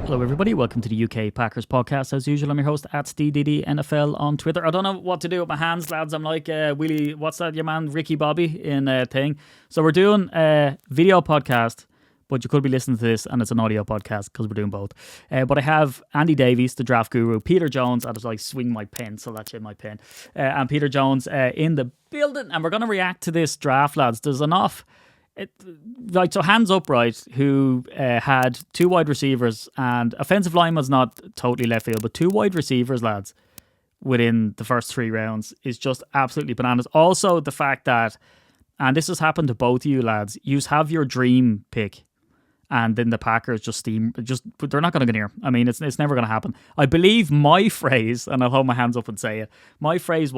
Hello, everybody. Welcome to the UK Packers podcast. As usual, I'm your host at SteeDDNFL on Twitter. I don't know what to do with my hands, lads. I'm like Willie, what's that, your man, Ricky Bobby in a thing. So we're doing a video podcast, but you could be listening to this and it's an audio podcast because we're doing both. But I have Andy Davies, the draft guru, Peter Jones, I just like swing my pen, so that's in my pen, and Peter Jones in the building. And we're going to react to this draft, lads. There's enough. So hands up, right, who had two wide receivers, and offensive line was not totally left field, but two wide receivers, lads, within the first 3 rounds is just absolutely bananas. Also, the fact that, and this has happened to both of you, lads, you have your dream pick, and then the Packers they're not going to get near. I mean, it's never going to happen. I believe my phrase, and I'll hold my hands up and say it, my phrase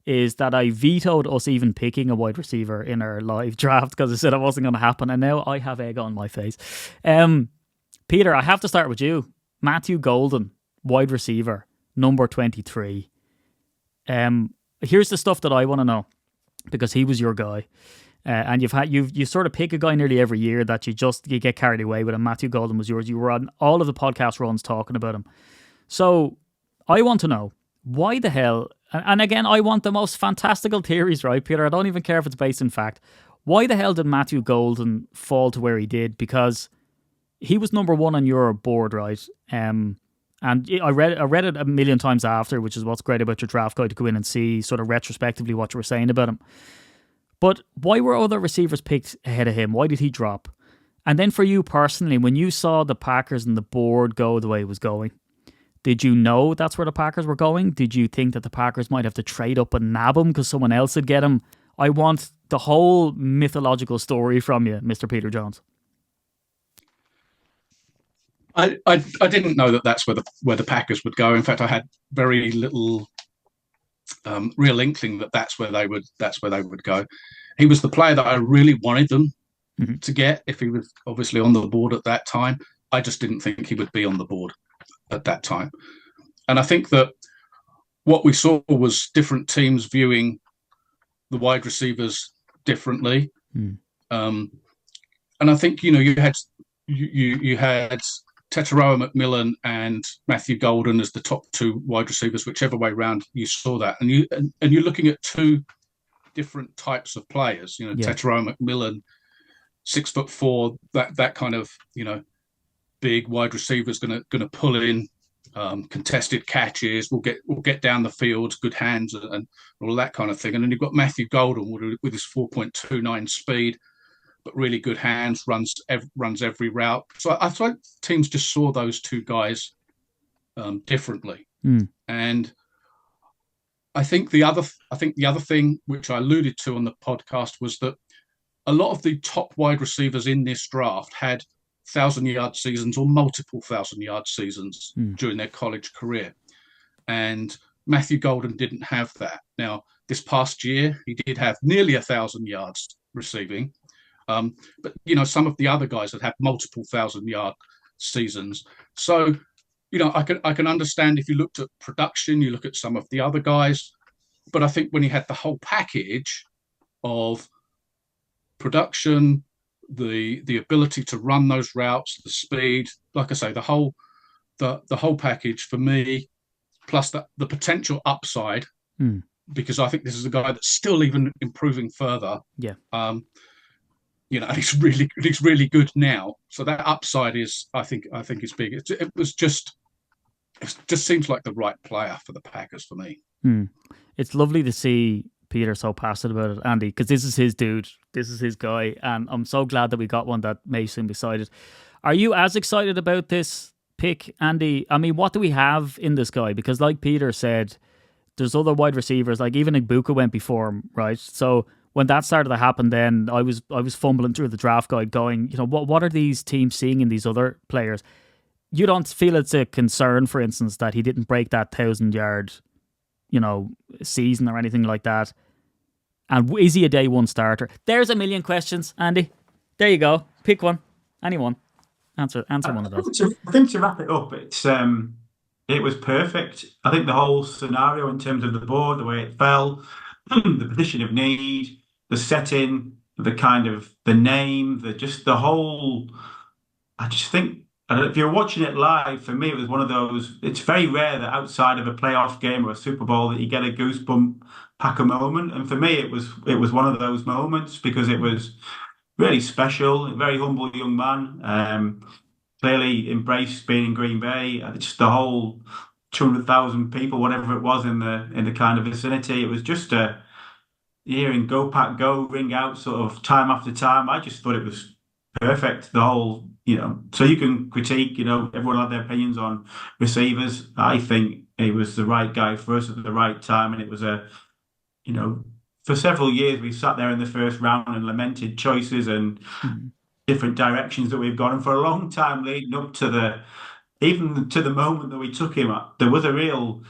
is that I vetoed us even picking a wide receiver in our live draft because I said it wasn't going to happen, and now I have egg on my face. Peter, I have to start with you. Matthew Golden, wide receiver, number 23. Here's the stuff that I want to know, because he was your guy. And you sort of pick a guy nearly every year that you get carried away with him. Matthew Golden was yours. You were on all of the podcast runs talking about him. So I want to know, why the hell, and again, I want the most fantastical theories, right, Peter? I don't even care if it's based in fact. Why the hell did Matthew Golden fall to where he did? Because he was number 1 on your board, right? And I read it a million times after, which is what's great about your draft guide, to go in and see sort of retrospectively what you were saying about him. But why were other receivers picked ahead of him? Why did he drop? And then for you personally, when you saw the Packers and the board go the way it was going, did you know that's where the Packers were going? Did you think that the Packers might have to trade up and nab him because someone else would get him? I want the whole mythological story from you, Mr. Peter Jones. I didn't know that that's where the Packers would go. In fact, I had very little real inkling that that's where they would go. He was the player that I really wanted them to get if he was obviously on the board at that time. I just didn't think he would be on the board at that time. And I think that what we saw was different teams viewing the wide receivers differently. And I think, you had Tetairoa McMillan and Matthew Golden as the top 2 wide receivers, whichever way round you saw that. And you're looking at 2 different types of players. Tetairoa McMillan, 6'4", that kind of, big wide receiver is going to pull in contested catches. We'll get down the field, good hands, and all that kind of thing. And then you've got Matthew Golden with his 4.29 speed, but really good hands, runs every route. So I thought teams just saw those 2 guys differently. And I think the other thing which I alluded to on the podcast was that a lot of the top wide receivers in this draft had 1,000-yard seasons or multiple 1,000-yard seasons during their college career. And Matthew Golden didn't have that. Now, this past year, he did have nearly 1,000 yards receiving. But, some of the other guys that have multiple 1,000-yard seasons. So, I can understand if you looked at production, you look at some of the other guys. But I think when you had the whole package of production, the ability to run those routes, the speed, like I say, the whole package for me, plus the potential upside, because I think this is a guy that's still even improving further. Yeah. He's really good now. So that upside is, I think is big. It just seems like the right player for the Packers for me. It's lovely to see Peter so passionate about it, Andy, because this is his dude, this is his guy, and I'm so glad that we got one that may soon be excited. Are you as excited about this pick, Andy? I mean, what do we have in this guy? Because like Peter said, there's other wide receivers, like even Ibuka went before him, right? So when that started to happen, then I was fumbling through the draft guide going, what are these teams seeing in these other players? You don't feel it's a concern, for instance, that he didn't break that 1,000-yard, season or anything like that? And is he a day 1 starter? There's a million questions, Andy. There you go. Pick one. Anyone. Answer one of those. I think to wrap it up, it was perfect. I think the whole scenario in terms of the board, the way it fell, the position of need, the setting, the kind of the name, the whole. I And if you're watching it live, for me, it was one of those. It's very rare that outside of a playoff game or a Super Bowl that you get a goosebump Packer moment. And for me, it was one of those moments because it was really special. A very humble young man. Clearly embraced being in Green Bay. Just the whole 200,000 people, whatever it was in the kind of vicinity. It was just hearing "Go Pack Go" ring out sort of time after time. I just thought it was perfect. The whole, so you can critique, everyone had their opinions on receivers. I think he was the right guy for us at the right time, and it was for several years we sat there in the first round and lamented choices and different directions that we've gone, and for a long time leading up to even to the moment that we took him, there was a real.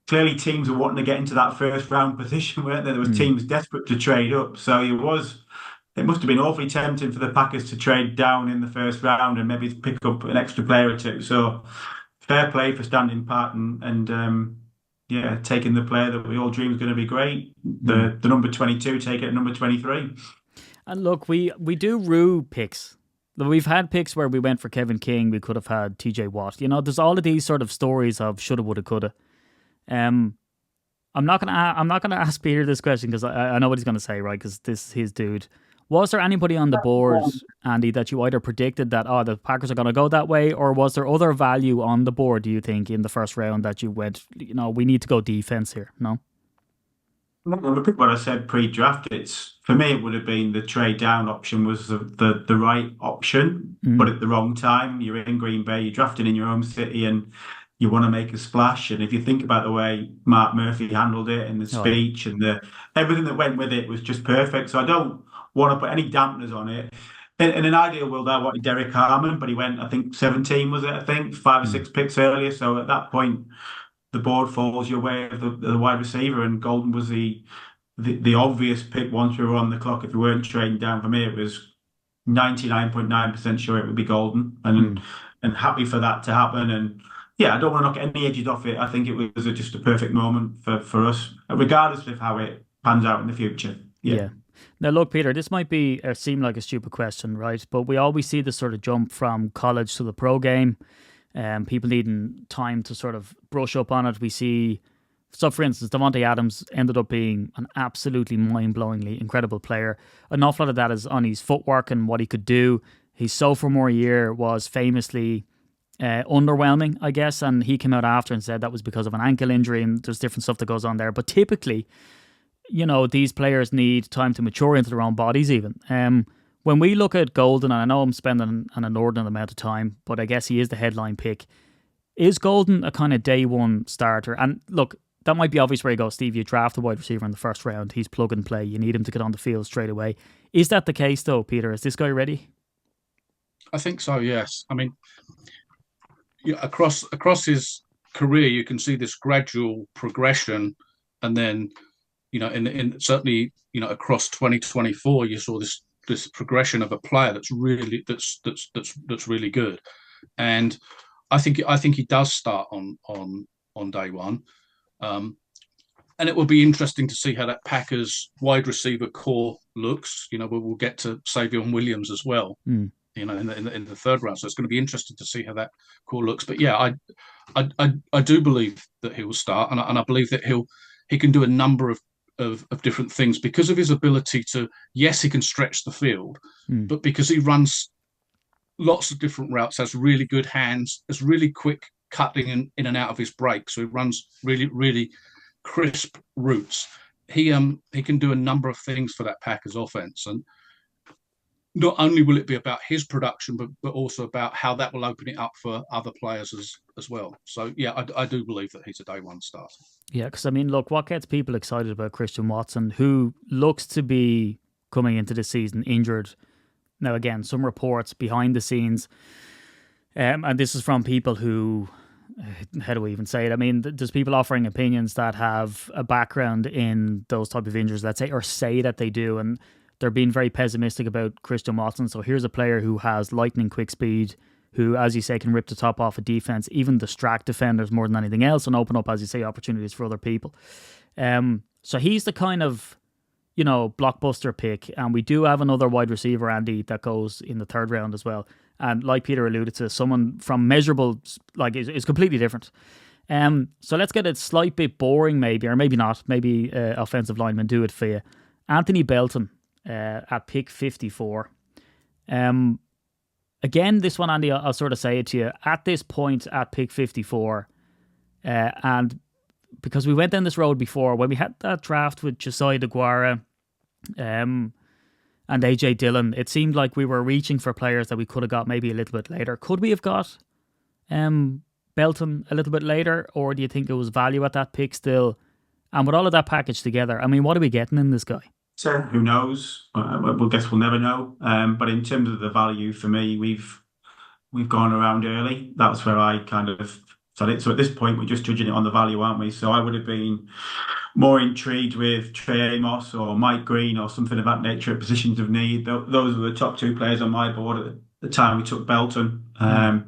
Clearly, teams were wanting to get into that first round position, weren't there? There was teams desperate to trade up. So it must have been awfully tempting for the Packers to trade down in the first round and maybe pick up an extra player or two. So fair play for standing pat and taking the player that we all dreamed was going to be great. The number 22, take it at number 23. And look, we do rue picks. We've had picks where we went for Kevin King. We could have had TJ Watt. There's all of these sort of stories of shoulda, woulda, coulda. I'm not gonna ask Peter this question because I know what he's gonna say, right? Because this is his dude. Was there anybody on the board, Andy, that you either predicted that the Packers are gonna go that way, or was there other value on the board? Do you think in the first round that you went, we need to go defense here? No. Repeat what I said pre-draft. For me, it would have been the trade down option was the right option, but at the wrong time. You're in Green Bay, you're drafting in your home city, and you want to make a splash. And if you think about the way Mark Murphy handled it and the speech and everything that went with it was just perfect. So I don't want to put any dampeners on it. In an ideal world, I wanted Derek Harmon, but he went, I think 17 was it? I think 5 or 6 picks earlier. So at that point, the board falls your way of the wide receiver, and Golden was the obvious pick once we were on the clock. If we weren't trading down, for me, it was 99.9% sure it would be Golden, and happy for that to happen. And yeah, I don't want to knock any edges off it. I think it was just a perfect moment for us, regardless of how it pans out in the future. Yeah. Now, look, Peter, this might seem like a stupid question, right? But we always see this sort of jump from college to the pro game. People needing time to sort of brush up on it. We see, so for instance, Davante Adams ended up being an absolutely mind-blowingly incredible player. An awful lot of that is on his footwork and what he could do. His sophomore year was famously underwhelming, I guess, and he came out after and said that was because of an ankle injury, and there's different stuff that goes on there. But typically, these players need time to mature into their own bodies even. When we look at Golden, and I know I'm spending an inordinate amount of time, but I guess he is the headline pick. Is Golden a kind of day one starter? And look, that might be obvious where you go, Steve. You draft a wide receiver in the first round. He's plug and play. You need him to get on the field straight away. Is that the case though, Peter? Is this guy ready? I think so, yes. I mean, across his career, you can see this gradual progression, and then, in certainly, across 2024, you saw this progression of a player that's really good, and I think he does start on day one, and it will be interesting to see how that Packers wide receiver core looks. We'll get to Savion Williams as well. In the third round. So it's going to be interesting to see how that core looks. But yeah, I do believe that he will start, and I believe that he can do a number of different things because of his ability to. Yes, he can stretch the field, but because he runs lots of different routes, has really good hands, has really quick cutting in and out of his break. So he runs really, really crisp routes. He can do a number of things for that Packers offense, and not only will it be about his production, but also about how that will open it up for other players as well. So, yeah, I do believe that he's a day one starter. Yeah, because, I mean, look, what gets people excited about Christian Watson, who looks to be coming into the season injured. Now, again, some reports behind the scenes, and this is from people who, how do we even say it? I mean, there's people offering opinions that have a background in those type of injuries, let's say, or say that they do, and they're being very pessimistic about Christian Watson. So here's a player who has lightning quick speed, who, as you say, can rip the top off a defense, even distract defenders more than anything else, and open up, as you say, opportunities for other people. So he's the kind of, blockbuster pick. And we do have another wide receiver, Andy, that goes in the third round as well. and like Peter alluded to, someone from measurable is completely different. So let's get a slight bit boring, maybe, or maybe not. Maybe offensive linemen do it for you. Anthony Belton at pick 54. Again, this one, Andy, I'll sort of say it to you. At this point, at pick 54, and because we went down this road before, when we had that draft with Josiah DeGuara and AJ Dillon, it seemed like we were reaching for players that we could have got maybe a little bit later. Could we have got Belton a little bit later, or do you think it was value at that pick still? And with all of that package together, I mean, what are we getting in this guy? So who knows? We'll guess we'll never know. But in terms of the value, for me, we've gone around early. That's where I kind of said it. So at this point, we're just judging it on the value, aren't we? So I would have been more intrigued with Trey Amos or Mike Green or something of that nature at positions of need. Those were the top two players on my board at the time we took Belton. I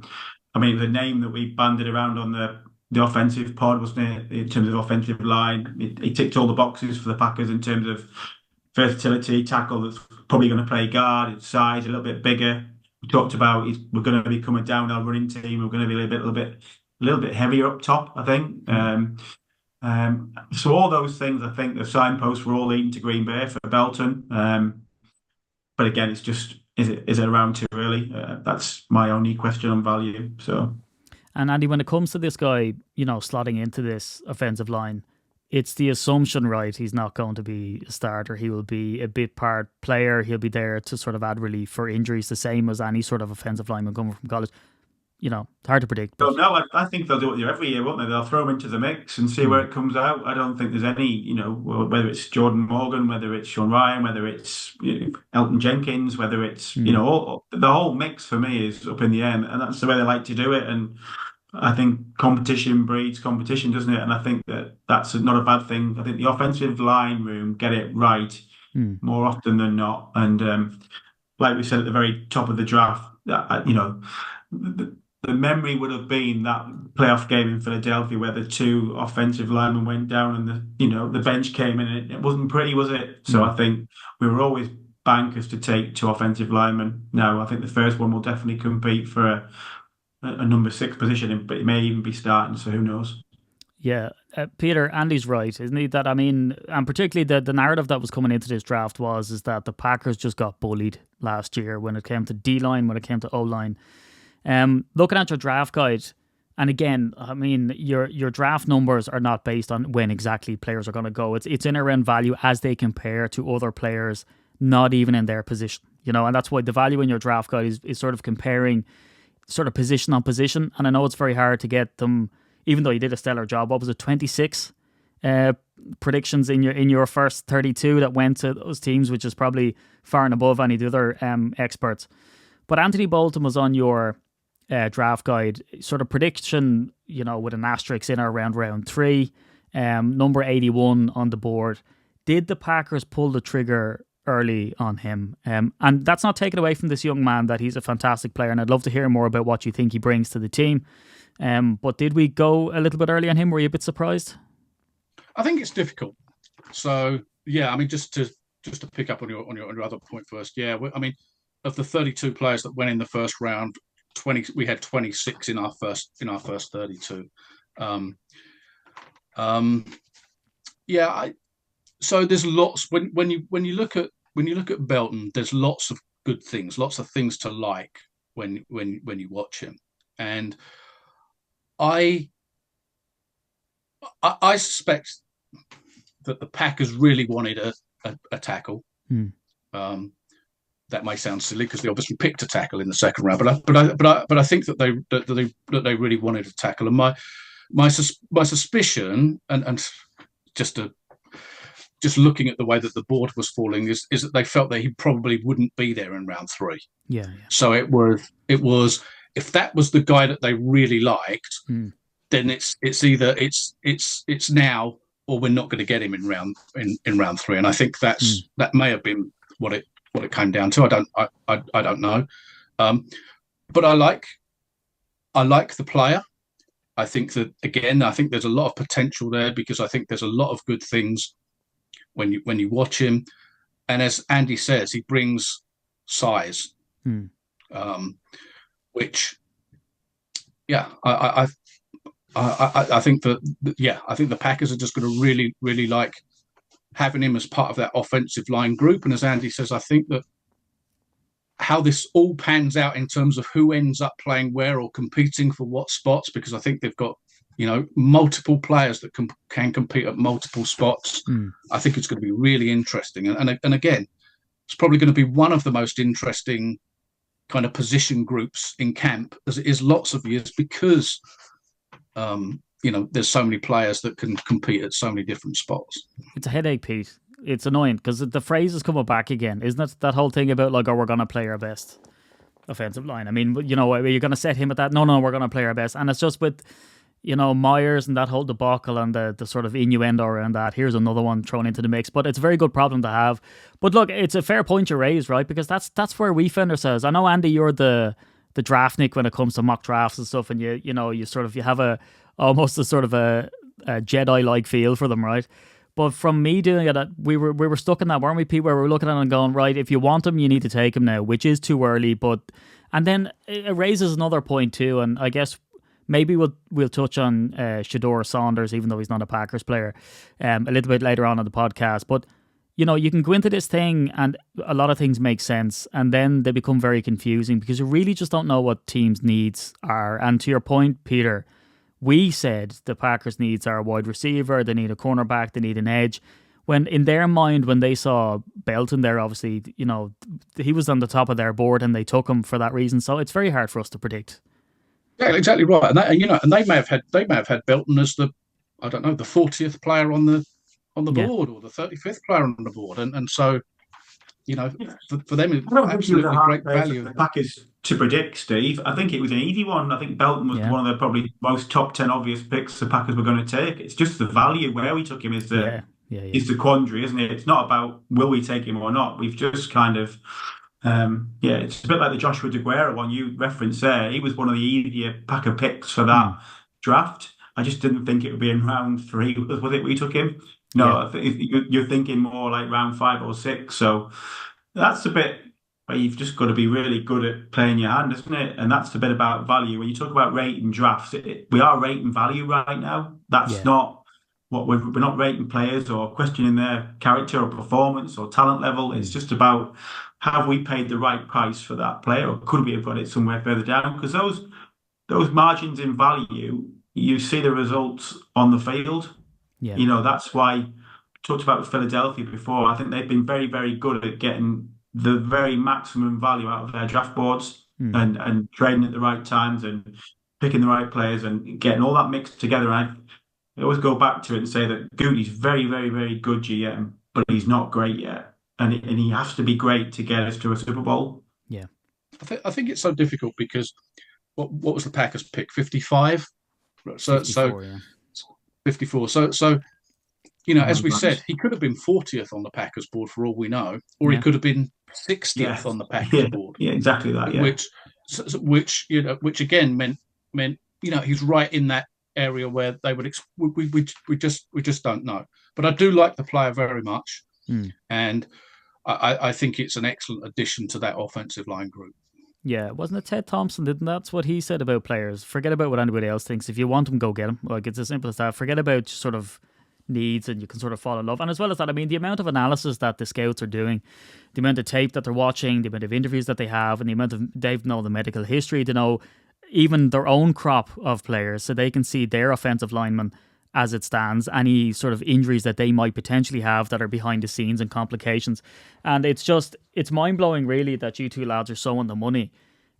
mean, the name that we banded around on the offensive pod, wasn't it, in terms of offensive line? He ticked all the boxes for the Packers in terms of versatility, tackle that's probably going to play guard, its size, a little bit bigger. We talked about we're going to be coming down our running team. We're going to be a little bit heavier up top, I think. So all those things, I think the signposts were all leading to Green Bay for Belton. But again, it's just, is it around too early? That's my only question on value. So, and Andy, when it comes to this guy, slotting into this offensive line, it's the assumption, right? He's not going to be a starter. He will be a bit part player. He'll be there to sort of add relief for injuries, the same as any sort of offensive lineman coming from college. It's hard to predict. But... No, I think they'll do it every year, won't they? They'll throw him into the mix and see where it comes out. I don't think there's any, whether it's Jordan Morgan, whether it's Sean Ryan, whether it's Elton Jenkins, whether it's, the whole mix for me is up in the air, and that's the way they like to do it. And I think competition breeds competition, doesn't it? And I think that's not a bad thing. I think the offensive line room get it right more often than not. And like we said at the very top of the draft, the memory would have been that playoff game in Philadelphia where the two offensive linemen went down and the bench came in, and it wasn't pretty, was it? So I think we were always bankers to take two offensive linemen. Now I think the first one will definitely compete for a number 6 position, but it may even be starting, so who knows? Yeah, Peter, Andy's right, isn't he? That, I mean, and particularly the narrative that was coming into this draft is that the Packers just got bullied last year when it came to D-line, when it came to O-line. Looking at your draft guide, and again, I mean, your draft numbers are not based on when exactly players are going to go. It's in around value as they compare to other players, not even in their position, and that's why the value in your draft guide is sort of comparing sort of position on position. And I know it's very hard to get them, even though you did a stellar job. What was it, 26 predictions in your first 32 that went to those teams, which is probably far and above any of the other experts. But Anthony Bolton was on your draft guide, sort of prediction, with an asterisk in or around round 3, number 81 on the board. Did the Packers pull the trigger early on him? And that's not taken away from this young man, that he's a fantastic player, and I'd love to hear more about what you think he brings to the team. But did we go a little bit early on him? Were you a bit surprised? I think it's difficult. So yeah, I mean, just to pick up on your other point first. Yeah, I mean, of the 32 players that went in the first round, we had 26 in our first 32. So there's lots when you look at Belton, there's lots of good things, lots of things to like when you watch him, and I suspect that the Packers really wanted a tackle. That may sound silly because they obviously picked a tackle in the second round, but I think that they really wanted a tackle, and my suspicion, and just looking at the way that the board was falling, is that they felt that he probably wouldn't be there in round 3. Yeah. So it was if that was the guy that they really liked, then it's either it's now or we're not going to get him in round 3. And I think that may have been what it came down to. I don't know, but I like the player. I think that, again, there's a lot of potential there, because I think there's a lot of good things when you watch him, and as Andy says, he brings size. which, yeah, I think I think the Packers are just going to really, really like having him as part of that offensive line group. And as Andy says, I think that how this all pans out in terms of who ends up playing where or competing for what spots, because I think they've got, multiple players that can compete at multiple spots. I think it's going to be really interesting. And again, it's probably going to be one of the most interesting kind of position groups in camp, as it is lots of years, because there's so many players that can compete at so many different spots. It's a headache, Pete. It's annoying because the phrase is coming back again, isn't it? That whole thing about like, oh, we're going to play our best offensive line. I mean, you're going to set him at that. No, we're going to play our best. And it's just with, Myers and that whole debacle and the sort of innuendo around that. Here's another one thrown into the mix. But it's a very good problem to have. But look, it's a fair point you raised, right? Because that's where we find ourselves. I know, Andy, you're the draftnik when it comes to mock drafts and stuff, and you have almost a sort of a Jedi-like feel for them, right? But from me doing it, we were stuck in that, weren't we, Pete, where we were looking at it and going, right, if you want him, you need to take him now, which is too early. And then it raises another point too, and I guess maybe we'll touch on Shedeur Sanders, even though he's not a Packers player, a little bit later on in the podcast. But, you can go into this thing and a lot of things make sense, and then they become very confusing because you really just don't know what teams' needs are. And to your point, Peter, we said the Packers' needs are a wide receiver, they need a cornerback, they need an edge. When in their mind, when they saw Belton there, obviously, he was on the top of their board and they took him for that reason. So it's very hard for us to predict. Yeah, exactly right. And they may have had Belton as the 40th player on the board, or the 35th player on the board, and so for them it's absolutely great value. The Packers to predict, Steve. I think it was an easy one. I think Belton was one of the probably most top 10 obvious picks the Packers were going to take. It's just the value where we took him is the quandary, isn't it? It's not about will we take him or not. We've just kind of it's a bit like the Joshua DeGuara one you referenced there. He was one of the easier Packer picks for that draft. I just didn't think it would be in round 3. Was it we took him? No, you're thinking more like round 5 or 6. So that's a bit where you've just got to be really good at playing your hand, isn't it? And that's the bit about value. When you talk about rating drafts, we are rating value right now. That's not what we're not rating players or questioning their character or performance or talent level. It's just about, have we paid the right price for that player, or could we have got it somewhere further down? Because those margins in value, you see the results on the field. Yeah. That's why I talked about Philadelphia before. I think they've been very, very good at getting the very maximum value out of their draft boards and trading at the right times and picking the right players and getting all that mixed together. And I always go back to it and say that Goody's very, very, very good GM, but he's not great yet. And he has to be great to get us to a Super Bowl. Yeah. I think it's so difficult because what was the Packers pick? 55? So 54. So as we said, he could have been 40th on the Packers board for all we know, or he could have been 60th on the Packers board. Yeah, exactly that. Yeah. Which again meant he's right in that area where they would. We just don't know. But I do like the player very much, and I think it's an excellent addition to that offensive line group. Yeah, wasn't it Ted Thompson? That's what he said about players. Forget about what anybody else thinks. If you want them, go get them. Like, it's as simple as that. Forget about sort of needs, and you can sort of fall in love. And as well as that, I mean, the amount of analysis that the scouts are doing, the amount of tape that they're watching, the amount of interviews that they have, and the amount of they know the medical history, to know even their own crop of players, so they can see their offensive linemen as it stands, any sort of injuries that they might potentially have that are behind the scenes and complications. And it's mind-blowing really that you two lads are so on the money,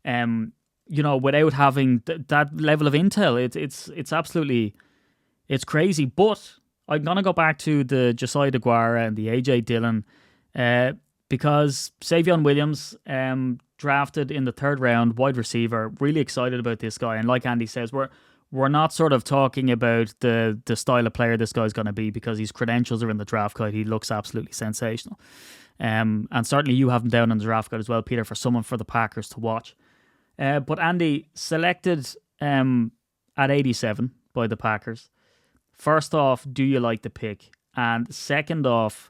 without having that level of intel. It's absolutely, it's crazy. But I'm going to go back to the Josiah DeGuara and the AJ Dillon, because Savion Williams, drafted in the 3rd round, wide receiver, really excited about this guy. And like Andy says, we're not sort of talking about the style of player this guy's going to be, because his credentials are in the draft guide. He looks absolutely sensational. And certainly you have him down in the draft guide as well, Peter, for someone for the Packers to watch. But Andy, selected at 87 by the Packers. First off, do you like the pick? And second off,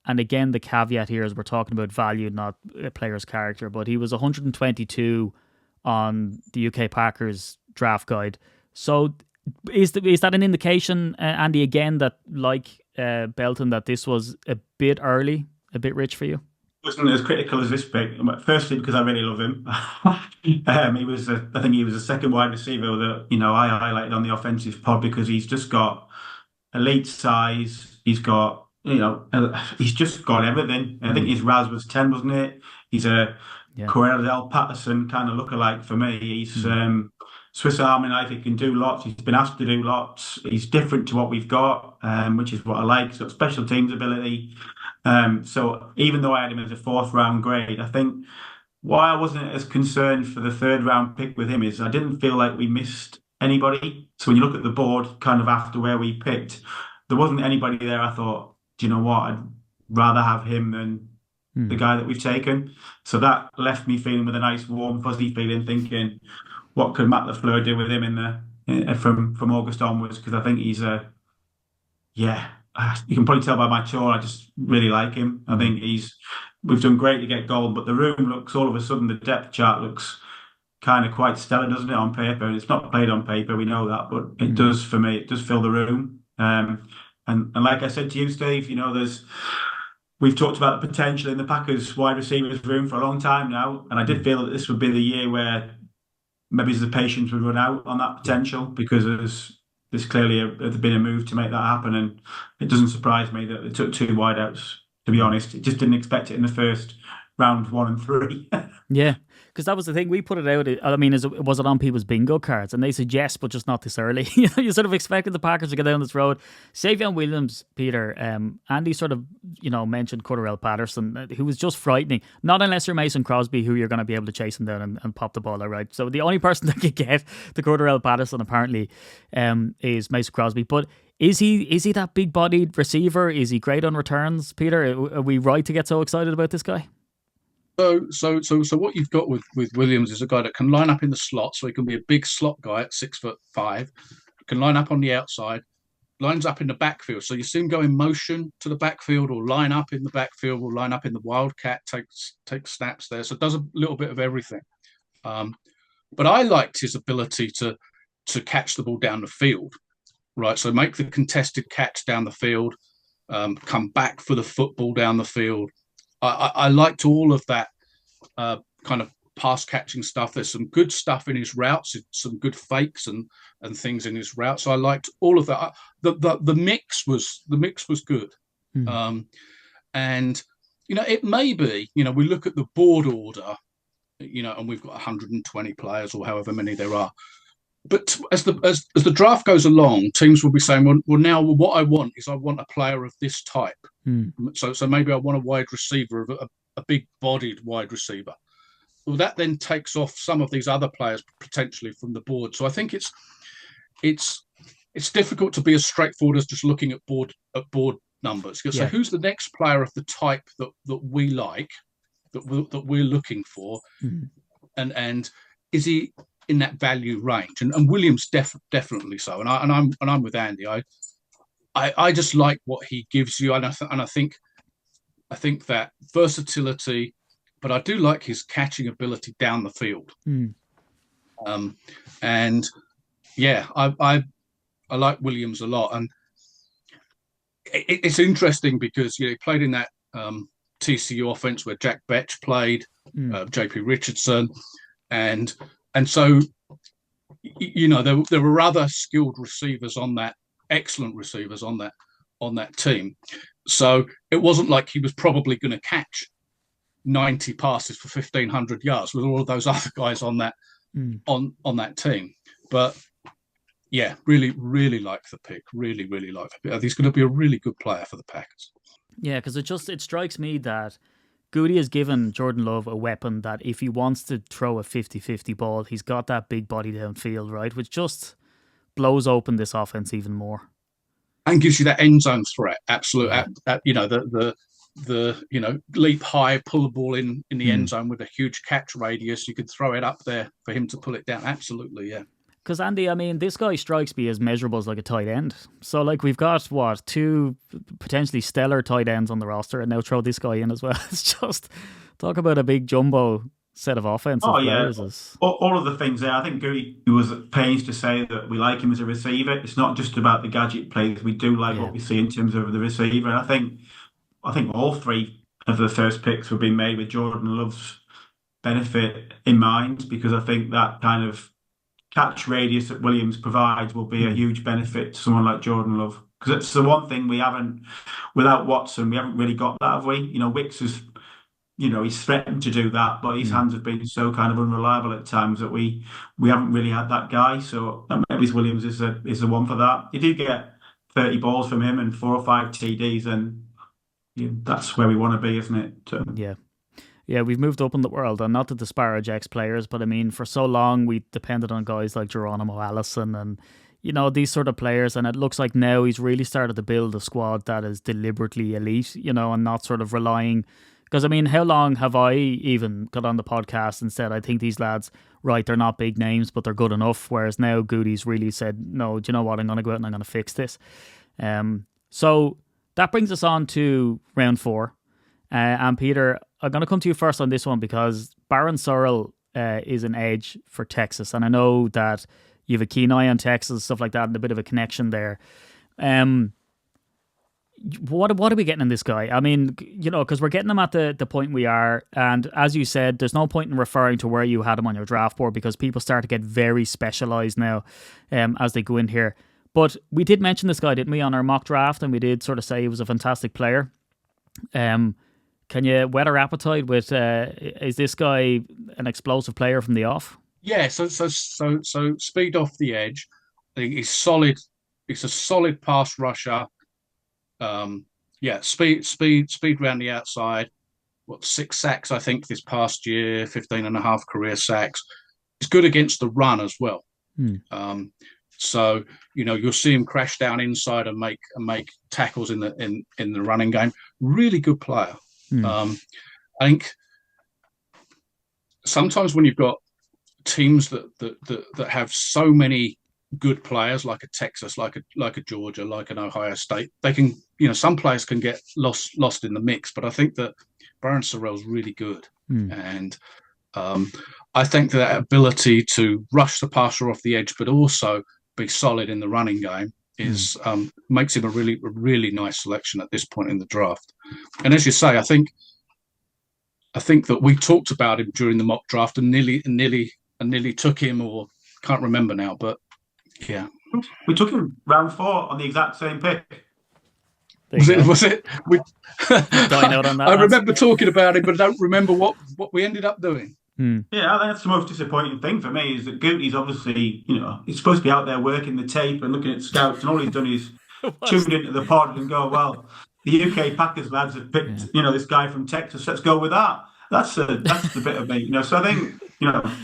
and again, the caveat here is we're talking about value, not a player's character, but he was 122 on the UK Packers draft guide. So is that an indication, Andy, again, that like Belton, that this was a bit early, a bit rich for you? Wasn't as critical as this pick. Firstly, because I really love him. He was, I think he was the second wide receiver that I highlighted on the offensive pod because he's just got elite size. He's got he's just got everything. I think his RAS was 10, wasn't it? He's a Cordarrelle Patterson kind of lookalike for me. He's Swiss Army knife. He can do lots. He's been asked to do lots. He's different to what we've got, which is what I like. He's got special teams ability. So even though I had him as a 4th round grade, I think why I wasn't as concerned for the 3rd round pick with him is I didn't feel like we missed anybody. So when you look at the board, kind of after where we picked, there wasn't anybody there. I thought, do you know what? I'd rather have him than the guy that we've taken. So that left me feeling with a nice, warm, fuzzy feeling, thinking, what could Matt LaFleur do with him from August onwards? Because I think he's you can probably tell by my tone, I just really like him. I think we've done great to get gold, but the room looks, all of a sudden, the depth chart looks kind of quite stellar, doesn't it, on paper? And it's not played on paper, we know that, but it does, for me, it does fill the room. And like I said to you, Steve, we've talked about the potential in the Packers wide receivers room for a long time now, and I did feel that this would be the year where maybe the patience would run out on that potential, because there's clearly been a move to make that happen, and it doesn't surprise me that it took 2 wideouts. To be honest, it just didn't expect it in the first round 1 and 3. Yeah, because that was the thing. We put it out. I mean, was it on people's bingo cards? And they said yes, but just not this early. You sort of expected the Packers to go down this road. Savion Williams, Peter, Andy sort of, mentioned Cordarrelle Patterson, who was just frightening. Not unless you're Mason Crosby, who you're going to be able to chase him down and pop the ball out, right? So the only person that could get to Cordarrelle Patterson apparently is Mason Crosby. But is he that big-bodied receiver? Is he great on returns, Peter? Are we right to get so excited about this guy? So what you've got with Williams is a guy that can line up in the slot, so he can be a big slot guy at 6'5", can line up on the outside, lines up in the backfield. So you see him go in motion to the backfield, or line up in the backfield, or line up in the wildcat, take snaps there. So it does a little bit of everything. But I liked his ability to catch the ball down the field, right? So make the contested catch down the field, come back for the football down the field. I liked all of that kind of pass catching stuff. There's some good stuff in his routes, some good fakes and things in his routes. So I liked all of that. The mix was good. And it may be, we look at the board order, and we've got 120 players or however many there are. But as the draft goes along, teams will be saying, well, now what I want is I want a player of this type. So maybe I want a wide receiver, a big-bodied wide receiver. Well, that then takes off some of these other players potentially from the board. So I think it's difficult to be as straightforward as just looking at board numbers. So who's the next player of the type that we like, that we're looking for, and is he in that value range? And Williams definitely so. And I'm with Andy. I just like what he gives you, and I think that versatility, but I do like his catching ability down the field. And yeah, I like Williams a lot, and it's interesting because he played in that TCU offense where Jack Betch played, JP Richardson, and so there were other skilled receivers on that. Excellent receivers on that team. So it wasn't like he was probably going to catch 90 passes for 1,500 yards with all of those other guys on that on that team. But yeah, really, really like the pick. Really, really like the pick. He's going to be a really good player for the Packers. Yeah, because it strikes me that Goody has given Jordan Love a weapon that if he wants to throw a 50-50 ball, he's got that big body downfield, right? Which just blows open this offense even more, and gives you that end zone threat. Absolute, the leap high, pull the ball in the end zone with a huge catch radius. You could throw it up there for him to pull it down. Absolutely, yeah. Because Andy, I mean, this guy strikes me as measurable as like a tight end. So like we've got 2 potentially stellar tight ends on the roster, and now throw this guy in as well. It's just talk about a big jumbo set of offensive Oh yeah, players is. all of the things there. I think Goody was at pains to say that we like him as a receiver. It's not just about the gadget plays. We do like Yeah. what we see in terms of the receiver. And I think all three of the first picks were being made with Jordan Love's benefit in mind, because I think that kind of catch radius that Williams provides will be a huge benefit to someone like Jordan Love. Because it's the one thing we haven't, without Watson, we haven't really got that, have we? Wicks is, he's threatened to do that, but his hands have been so kind of unreliable at times that we haven't really had that guy. So maybe Williams is the one for that. If you get 30 balls from him and 4 or 5 TDs, then that's where we want to be, isn't it? Yeah. Yeah, we've moved up in the world, and not to disparage ex-players, but I mean, for so long we depended on guys like Geronimo Allison and, these sort of players, and it looks like now he's really started to build a squad that is deliberately elite, and not sort of relying. Because, I mean, how long have I even got on the podcast and said, I think these lads, right, they're not big names, but they're good enough, whereas now Goody's really said, no, do you know what, I'm going to go out and I'm going to fix this. So that brings us on to round 4. And Peter, I'm going to come to you first on this one because Barron Sorrell is an edge for Texas. And I know that you have a keen eye on Texas, stuff like that, and a bit of a connection there. What are we getting in this guy? I mean, because we're getting him at the point we are. And as you said, there's no point in referring to where you had him on your draft board because people start to get very specialised now as they go in here. But we did mention this guy, didn't we, on our mock draft? And we did sort of say he was a fantastic player. Can you whet our appetite with, is this guy an explosive player from the off? Yeah, so speed off the edge. I think he's solid. He's a solid pass rusher. Speed around the outside. 6 sacks, I think, this past year, 15.5 career sacks. He's good against the run as well. So you'll see him crash down inside and make tackles in the running game. Really good player. I think sometimes when you've got teams that have so many good players, like a Texas, like a Georgia, like an Ohio State, they can, some players can get lost in the mix. But I think that Barron Sorrell's really good, and I think that ability to rush the passer off the edge, but also be solid in the running game is makes him a really nice selection at this point in the draft. And as you say, I think that we talked about him during the mock draft and nearly took him, or can't remember now, but yeah, we took him round 4 on the exact same pick. Was it? I remember talking about it, but I don't remember what we ended up doing. Yeah, I think that's the most disappointing thing for me is that Gooty's obviously, he's supposed to be out there working the tape and looking at scouts, and all he's done is tuned into the pod and go, well, the UK Packers lads have picked, this guy from Texas. Let's go with that. That's the bit of me, So I think,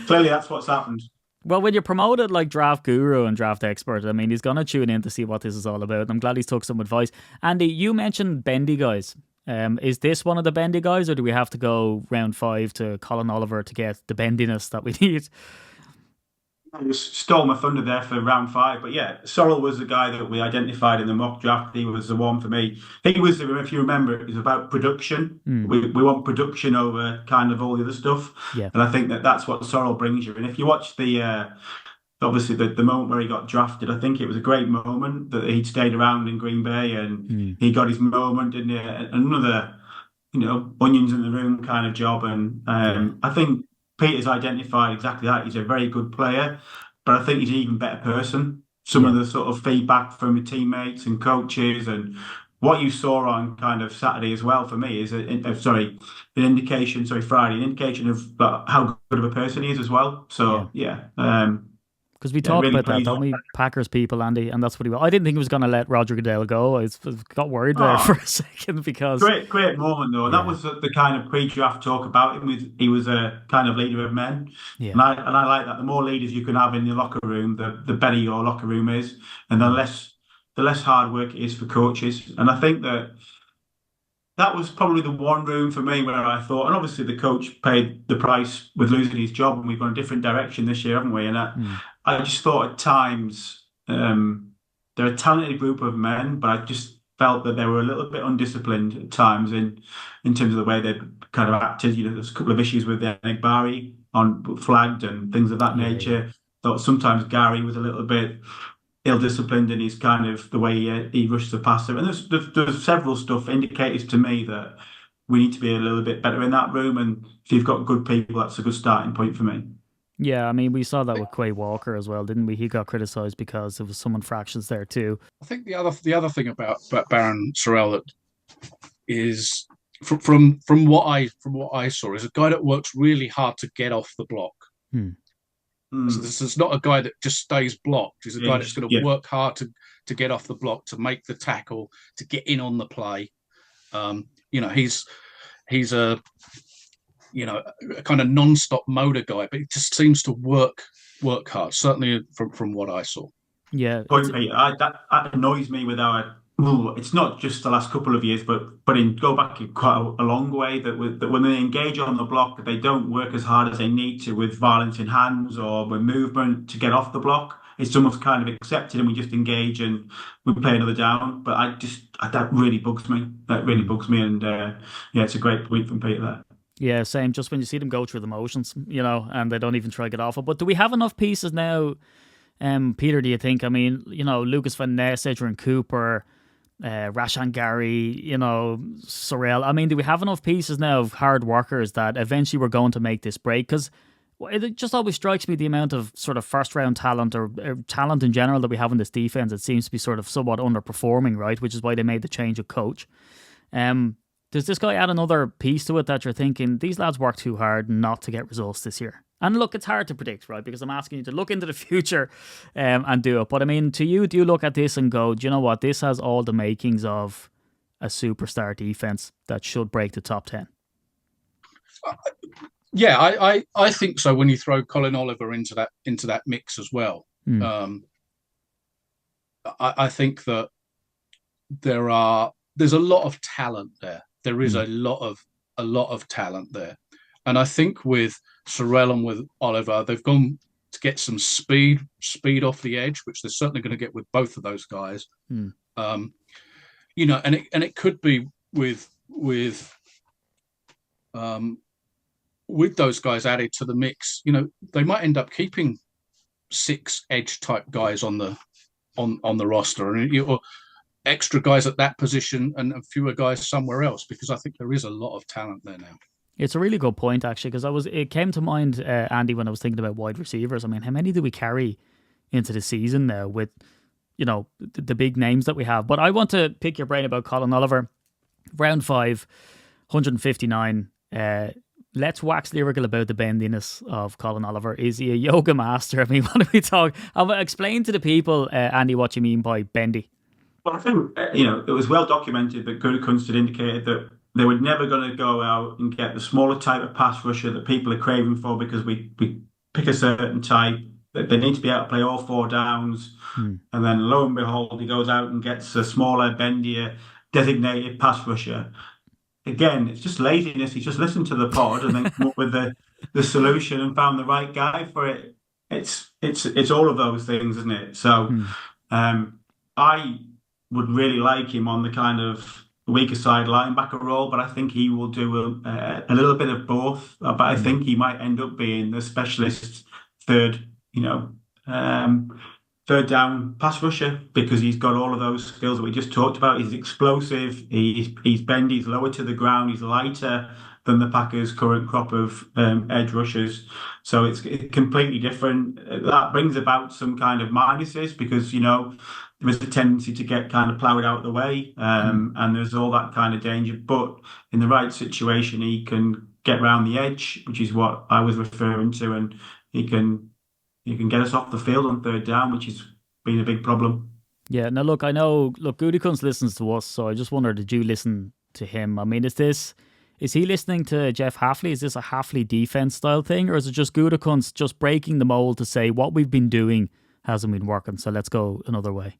clearly that's what's happened. Well, when you're promoted like draft guru and draft expert, I mean, he's going to tune in to see what this is all about. I'm glad he's took some advice. Andy, you mentioned bendy guys. Is this one of the bendy guys, or do we have to go round 5 to Colin Oliver to get the bendiness that we need? I just stole my thunder there for round 5, but yeah, Sorrell was the guy that we identified in the mock draft. He was the one for me. He was, if you remember, it was about production. We want production over kind of all the other stuff, and I think that's what Sorrell brings you. And if you watch the obviously the moment where he got drafted, I think it was a great moment that he'd stayed around in Green Bay and he got his moment and another, onions in the room kind of job. And I think Peter's identified exactly that. He's a very good player, but I think he's an even better person. Some of the sort of feedback from his teammates and coaches and what you saw on kind of Saturday as well for me is Friday, an indication of how good of a person he is as well. So because we talked about that, don't we? Packers people, Andy, and that's what he was. I didn't think he was going to let Roger Goodell go. I got worried there for a second because great moment though. That was the kind of pre-draft talk about him. He was a kind of leader of men, and I like that. The more leaders you can have in the locker room, the better your locker room is, and the less hard work it is for coaches. And I think that was probably the one room for me where I thought, and obviously the coach paid the price with losing his job, and we've gone a different direction this year, haven't we? And I just thought at times they're a talented group of men, but I just felt that they were a little bit undisciplined at times in terms of the way they kind of acted. There's a couple of issues with Egbari on flagged and things of that nature. Thought sometimes Gary was a little bit ill-disciplined in his kind of the way he rushed the passer. And there's several stuff indicators to me that we need to be a little bit better in that room. And if you've got good people, that's a good starting point for me. Yeah, I mean, we saw that with Quay Walker as well, didn't we? He got criticised because there was some infractions there too. I think the other thing about Baron Sorrell that is from what I saw is a guy that works really hard to get off the block. So this is not a guy that just stays blocked. He's a guy that's going to work hard to get off the block, to make the tackle, to get in on the play. He's a kind of non-stop motor guy, but he just seems to work hard. Certainly from what I saw. Yeah, that annoys me with our. It's not just the last couple of years, but go back quite a long way. That when they engage on the block, they don't work as hard as they need to with violence in hands or with movement to get off the block. It's almost kind of accepted, and we just engage and we play another down. But that really bugs me. That really bugs me, and it's a great point from Peter there. Yeah, same. Just when you see them go through the motions, and they don't even try to get off it. But do we have enough pieces now, Peter? Do you think? I mean, Lucas Van Ness, Adrian Cooper, Rashan Gary, Sorrell. I mean, do we have enough pieces now of hard workers that eventually we're going to make this break? Because it just always strikes me the amount of sort of first round talent or talent in general that we have in this defense. It seems to be sort of somewhat underperforming, right? Which is why they made the change of coach. Does this guy add another piece to it that you're thinking these lads work too hard not to get results this year? And look, it's hard to predict, right? Because I'm asking you to look into the future and do it. But I mean, to you, do you look at this and go, do you know what? This has all the makings of a superstar defense that should break the top 10. Yeah, I think so. When you throw Colin Oliver into that mix as well, I think that there's a lot of talent there. There is a lot of talent there, and I think with Sorrell and with Oliver, they've gone to get some speed off the edge, which they're certainly going to get with both of those guys. And it could be with those guys added to the mix. They might end up keeping 6 edge type guys on the roster, or extra guys at that position and fewer guys somewhere else, because I think there is a lot of talent there now. It's a really good point, actually, because it came to mind, Andy, when I was thinking about wide receivers. I mean, how many do we carry into the season now with, the big names that we have? But I want to pick your brain about Colin Oliver. Round 5, 159. Let's wax lyrical about the bendiness of Colin Oliver. Is he a yoga master? I mean, what do we talk? I'll explain to the people, Andy, what you mean by bendy. Well, I think, it was well documented that Gutekunst had indicated that they were never going to go out and get the smaller type of pass rusher that people are craving for, because we pick a certain type. They need to be able to play all 4 downs. And then lo and behold, he goes out and gets a smaller, bendier, designated pass rusher. Again, it's just laziness. He's just listened to the pod and then come up with the solution and found the right guy for it. It's all of those things, isn't it? So I would really like him on the kind of weaker side linebacker role, but I think he will do a little bit of both. But I think he might end up being the specialist third down pass rusher, because he's got all of those skills that we just talked about. He's explosive, he's bendy, he's lower to the ground, he's lighter than the Packers' current crop of edge rushers. So it's completely different. That brings about some kind of minuses, because, there is a tendency to get kind of ploughed out of the way, and there's all that kind of danger. But in the right situation, he can get around the edge, which is what I was referring to, and he can get us off the field on third down, which has been a big problem. Yeah, now look, I know, Gutekunst listens to us, so I just wonder, did you listen to him? I mean, is he listening to Jeff Hafley? Is this a Hafley defense style thing, or is it just Gutekunst just breaking the mold to say what we've been doing hasn't been working, so let's go another way?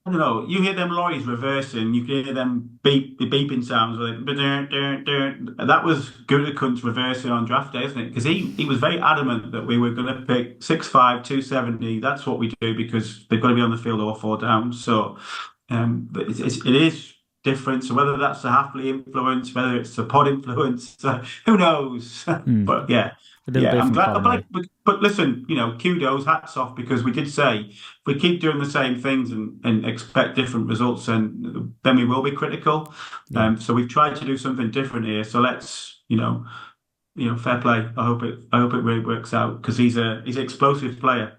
I don't know. You hear them lorries reversing. You can hear them the beeping sounds. That was Gutekunst reversing on draft day, isn't it? Because he was very adamant that we were going to pick 6'5", 270. That's what we do, because they've got to be on the field all 4 downs. So But it is different. So whether that's the Hafley influence, whether it's the pod influence, who knows? But yeah, A little bit I'm from glad. column A. But listen, kudos, hats off, because we did say if we keep doing the same things and expect different results, then we will be critical. Yeah. So we've tried to do something different here. So let's, fair play. I hope it really works out, because he's an explosive player.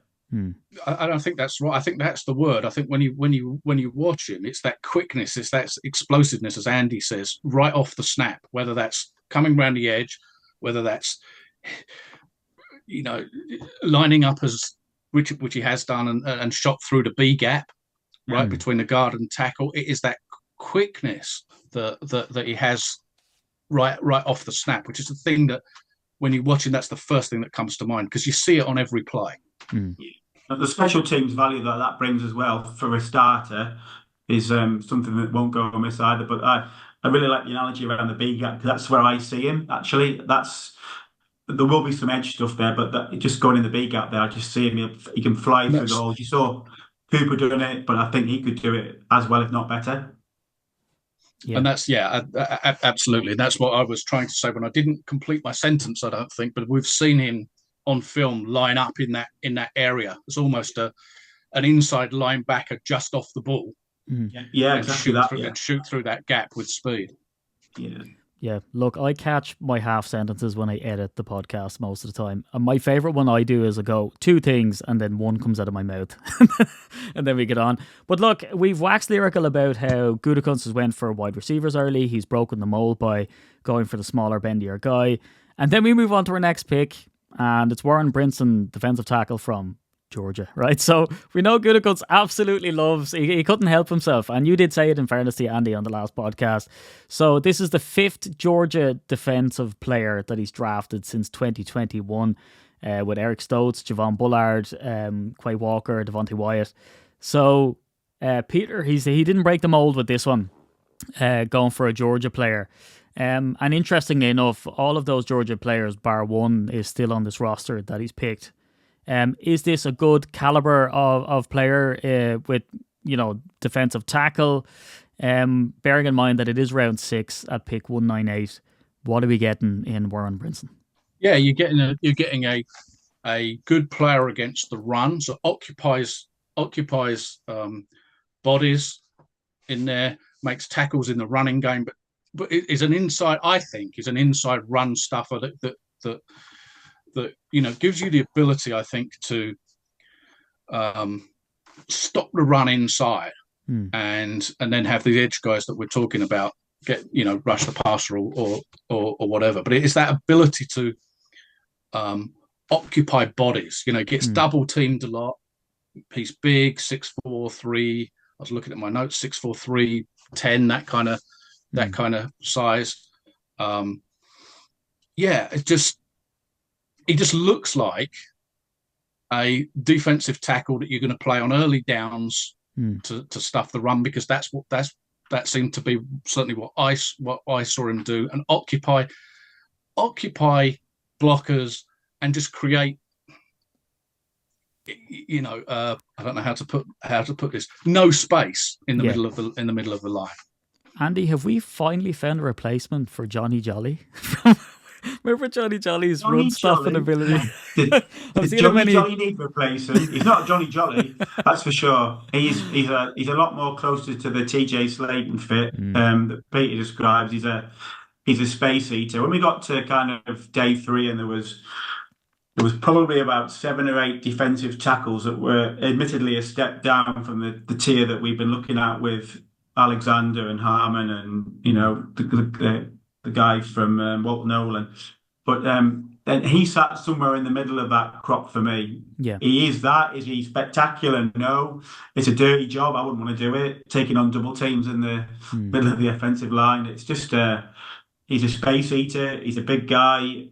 I don't think that's right. I think that's the word. I think when you watch him, it's that quickness, it's that explosiveness, as Andy says, right off the snap. Whether that's coming around the edge, whether that's lining up which he has done and shot through the B gap, right between the guard and tackle. It is that quickness that he has right off the snap, which is the thing that when you're watching, that's the first thing that comes to mind, because you see it on every play. The special teams value that brings as well, for a starter, is something that won't go amiss either. But I really like the analogy around the B gap, because that's where I see him. Actually, there will be some edge stuff there, but just going in the B gap there, I just see him. He can fly through the holes. You saw Cooper doing it, but I think he could do it as well, if not better. Yeah. And that's absolutely. That's what I was trying to say when I didn't complete my sentence, I don't think. But we've seen him on film line up in that area. It's almost an inside linebacker just off the ball. Yeah, exactly that. And shoot through that gap with speed. Yeah, look, I catch my half sentences when I edit the podcast most of the time. And my favourite one I do is I go two things and then one comes out of my mouth. And then we get on. But look, we've waxed lyrical about how Gutekunst has went for wide receivers early. He's broken the mold by going for the smaller, bendier guy. And then we move on to our next pick, and it's Warren Brinson, defensive tackle from Georgia, right? So we know Gutekunst absolutely loves, he couldn't help himself, and you did say it in fairness to Andy on the last podcast. So this is the fifth Georgia defensive player that he's drafted since 2021, with Eric Stokes, Javon Bullard, Quay Walker, Devontae Wyatt. So Peter, he didn't break the mold with this one, going for a Georgia player. And interestingly enough, all of those Georgia players, bar one, is still on this roster that he's picked. Is this a good caliber of player with, defensive tackle? Bearing in mind that it is round 6 at pick 198, what are we getting in Warren Brinson? Yeah, you're getting a good player against the run, so occupies bodies in there, makes tackles in the running game, but it is an inside. I think is an inside run stuffer that gives you the ability, I think, to stop the run inside and then have the edge guys that we're talking about rush the passer or whatever. But it is that ability to occupy bodies. Gets double teamed a lot. He's big, 6'4", 3. I was looking at my notes, 6'4", 3, 10, that kind of size. He just looks like a defensive tackle that you're going to play on early downs to stuff the run, because that seemed to be certainly what I saw him do, and occupy blockers and just create. I don't know how to put this. No space in the middle of the line. Andy, have we finally found a replacement for Johnny Jolly? Remember Johnny Jolly's run stuffing ability? Does Johnny Jolly need replacing? He's not Johnny Jolly, that's for sure. He's a lot more closer to the TJ Slaton fit that Peter describes. He's a space eater. When we got to kind of day 3, and there was probably about 7 or 8 defensive tackles that were admittedly a step down from the tier that we've been looking at with Alexander and Harmon and the guy from Walton Nolan. But then he sat somewhere in the middle of that crop for me. Yeah. Is he spectacular? No. It's a dirty job. I wouldn't want to do it. Taking on double teams in the middle of the offensive line. It's just he's a space eater. He's a big guy.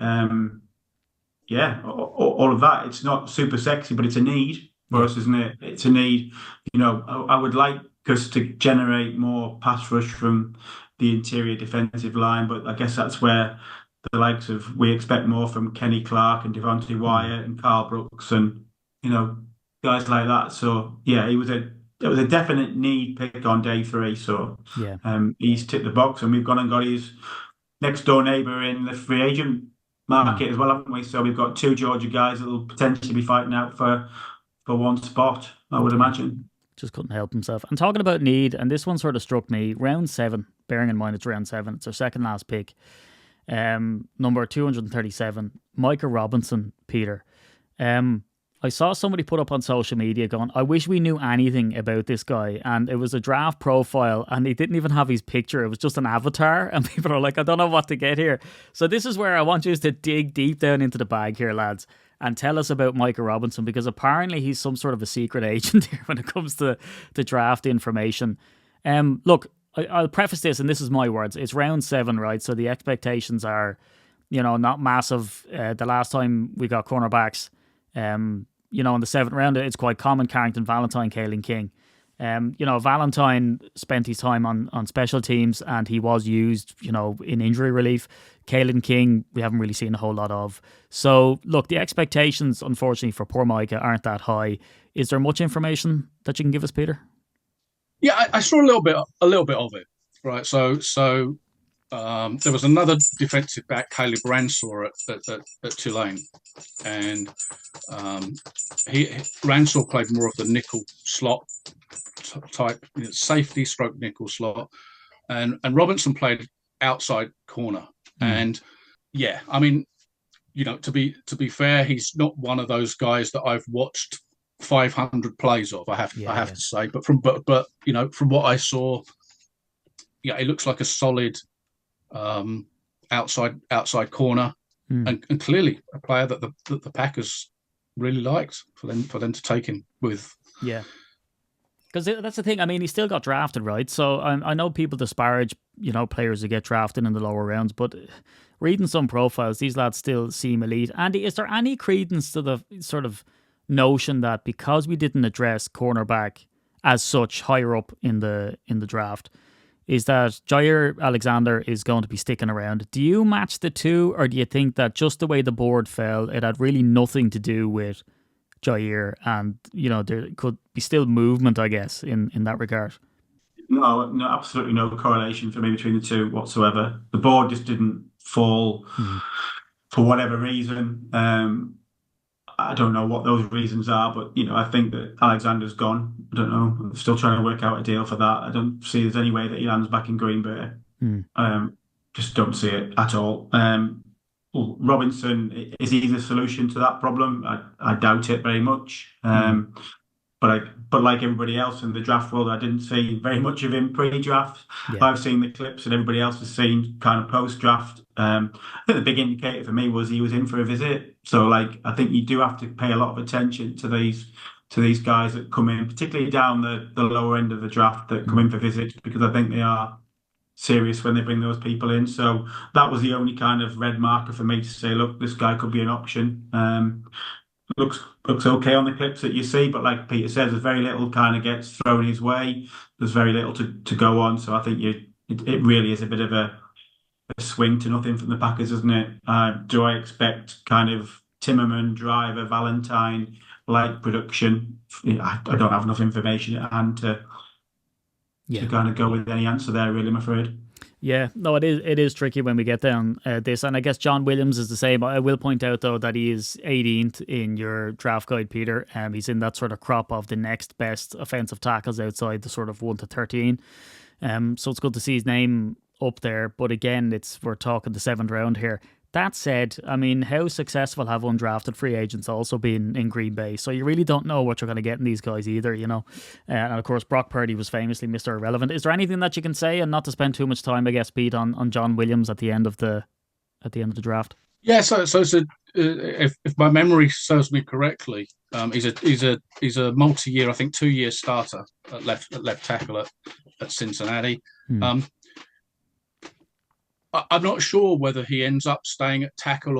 All of that. It's not super sexy, but it's a need for us, isn't it? It's a need. I would like us to generate more pass rush from the interior defensive line, but I guess that's where the likes of, we expect more from Kenny Clark and Devontae Wyatt and Carl Brooks and guys like that. So yeah, he was a a definite need pick on day 3. So Yeah. he's ticked the box, and we've gone and got his next door neighbour in the free agent market as well, haven't we? So we've got 2 Georgia guys that will potentially be fighting out for one spot, I would imagine. Just couldn't help himself. And talking about need, and this one sort of struck me, round 7, bearing in mind it's round 7, it's our second last pick. Number 237, Micah Robinson, Peter. I saw somebody put up on social media going, I wish we knew anything about this guy. And it was a draft profile, and they didn't even have his picture. It was just an avatar. And people are like, I don't know what to get here. So this is where I want you to dig deep down into the bag here, lads, and tell us about Micah Robinson, because apparently he's some sort of a secret agent here when it comes to draft information. Look, I'll preface this, and this is my words. It's round 7, right? So the expectations are, not massive. The last time we got cornerbacks, in the 7th round, it's quite common. Carrington Valentine, Caelan King. Valentine spent his time on special teams, and he was used, in injury relief. Caelan King, we haven't really seen a whole lot of. So, look, the expectations, unfortunately, for poor Micah aren't that high. Is there much information that you can give us, Peter? Yeah, I saw a little bit of it, right? So there was another defensive back, Caleb Ransor at Tulane, and Ransor played more of the nickel slot type, safety stroke nickel slot, and Robinson played outside corner. And yeah, I mean, to be fair, he's not one of those guys that I've watched 500 plays of. I have to say, but from what I saw, yeah, it looks like a solid outside corner, and clearly a player that the Packers really liked for them to take him with. Yeah. Because that's the thing. I mean, he still got drafted, right? So I know people disparage, players who get drafted in the lower rounds, but reading some profiles, these lads still seem elite. Andy, is there any credence to the sort of notion that because we didn't address cornerback as such higher up in the draft, is that Jaire Alexander is going to be sticking around? Do you match the two, or do you think that just the way the board fell, it had really nothing to do with Jaire, and there could be still movement, I guess, in that regard? No, absolutely no correlation for me between the two whatsoever. The board just didn't fall for whatever reason. I don't know what those reasons are, but I think that Alexander's gone. I don't know. I'm still trying to work out a deal for that. I don't see there's any way that he lands back in Green Bay. Just don't see it at all. Robinson, is he the solution to that problem? I doubt it very much. But like everybody else in the draft world, I didn't see very much of him pre-draft. Yeah. I've seen the clips, and everybody else has seen kind of post-draft. I think the big indicator for me was he was in for a visit. So, I think you do have to pay a lot of attention to these guys that come in, particularly down the lower end of the draft, that come in for visits, because I think they are serious when they bring those people in. So that was the only kind of red marker for me to say, look, this guy could be an option. Looks okay on the clips that you see, but like Peter says, there's very little kind of gets thrown his way. There's very little to go on. So I think it really is a bit of a swing to nothing from the Packers, isn't it? Do I expect kind of Timmerman, Driver, Valentine like production? I don't have enough information at hand to kind of go with any answer there, really, I'm afraid. Yeah, no, it is tricky when we get down this, and I guess John Williams is the same. I will point out, though, that he is 18th in your draft guide, Peter. He's in that sort of crop of the next best offensive tackles outside the sort of 1 to 13. So it's good to see his name up there, but again, we're talking the 7th round here. That said, I mean, how successful have undrafted free agents also been in Green Bay? So you really don't know what you're going to get in these guys either, And of course, Brock Purdy was famously Mr. Irrelevant. Is there anything that you can say, and not to spend too much time, I guess, Pete, on John Williams at the end of the draft? Yeah, so if my memory serves me correctly, he's a multi-year, I think 2-year starter at left tackle at Cincinnati. I'm not sure whether he ends up staying at tackle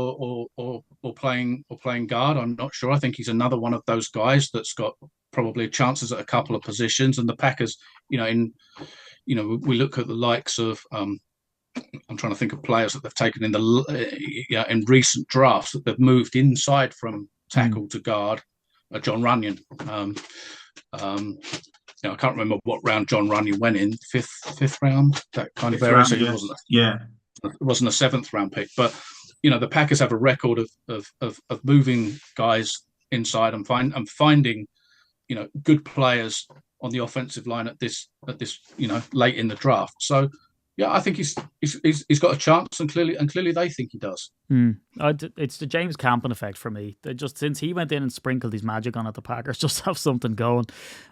or playing guard. I'm not sure. I think he's another one of those guys that's got probably chances at a couple of positions. And the Packers, we look at the likes of I'm trying to think of players that they've taken in recent drafts that they've moved inside from tackle to guard. John Runyon. I can't remember what round John Runyan went in, fifth round, that kind of Fifth area. round, So yeah. It wasn't a seventh round pick, but the Packers have a record of moving guys inside and finding good players on the offensive line at this late in the draft. So yeah, I think he's got a chance, and clearly they think he does. It's the James Campen effect for me. Just since he went in and sprinkled his magic on it, the Packers just have something going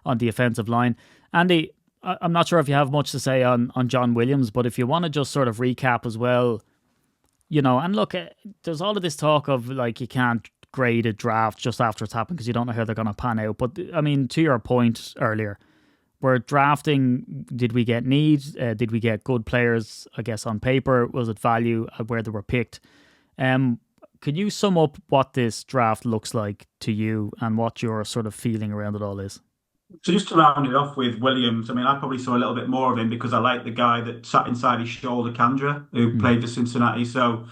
on the offensive line. Andy, I'm not sure if you have much to say on John Williams, but if you want to just sort of recap as well, and look, there's all of this talk of like you can't grade a draft just after it's happened because you don't know how they're going to pan out. But I mean, to your point earlier, we're drafting, did we get needs? Did we get good players, I guess, on paper? Was it value where they were picked? Could you sum up what this draft looks like to you and what your sort of feeling around it all is? So just to round it off with Williams, I mean, I probably saw a little bit more of him because I like the guy that sat inside his shoulder, Kandra, who played for Cincinnati. So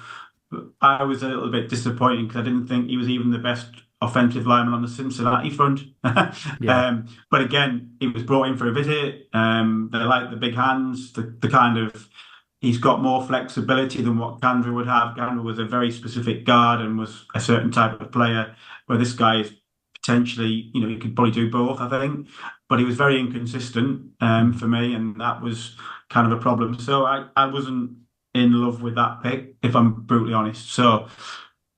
I was a little bit disappointed because I didn't think he was even the best offensive lineman on the Cincinnati front. But again, he was brought in for a visit. They like the big hands, the kind of, he's got more flexibility than what Kandra would have. Kandra was a very specific guard and was a certain type of player, where this guy is potentially, he could probably do both, I think. But he was very inconsistent for me, and that was kind of a problem. So I wasn't in love with that pick, if I'm brutally honest. So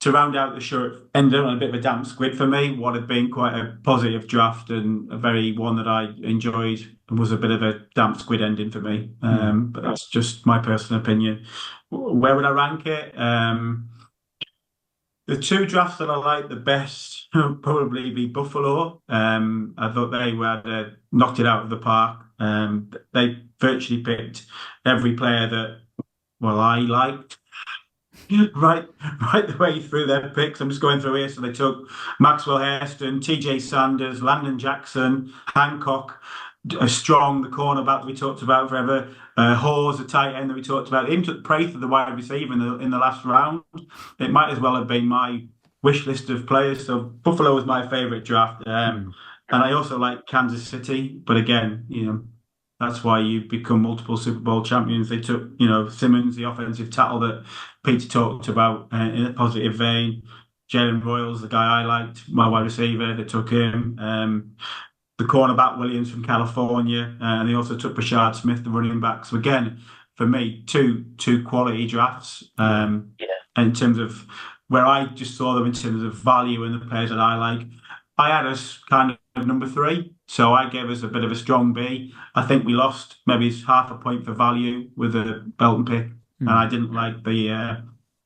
to round out the show, ended on a bit of a damp squid for me. What had been quite a positive draft and a very one that I enjoyed was a bit of a damp squid ending for me. But that's just my personal opinion. Where would I rank it? The two drafts that I like the best would probably be Buffalo. I thought they had knocked it out of the park. They virtually picked every player that, I liked. Right the way through their picks. I'm just going through here. So they took Maxwell Hairston, TJ Sanders, Landon Jackson, Hancock, Strong, the cornerback that we talked about forever, Hawes, the tight end that we talked about. They even took Prather, the wide receiver, in the last round. It might as well have been my wish list of players. So Buffalo was my favourite draft. And I also like Kansas City. But again, that's why you become multiple Super Bowl champions. They took, Simmons, the offensive tackle that Peter talked about in a positive vein. Jalen Royals, the guy I liked, my wide receiver, they took him. The cornerback Williams from California, and they also took Brashard Smith, the running back. So again, for me, two quality drafts. In terms of where I just saw them in terms of value and the players that I like. I had us kind of number 3, so I gave us a bit of a strong B. I think we lost maybe half a point for value with the Belton pick, and I didn't like the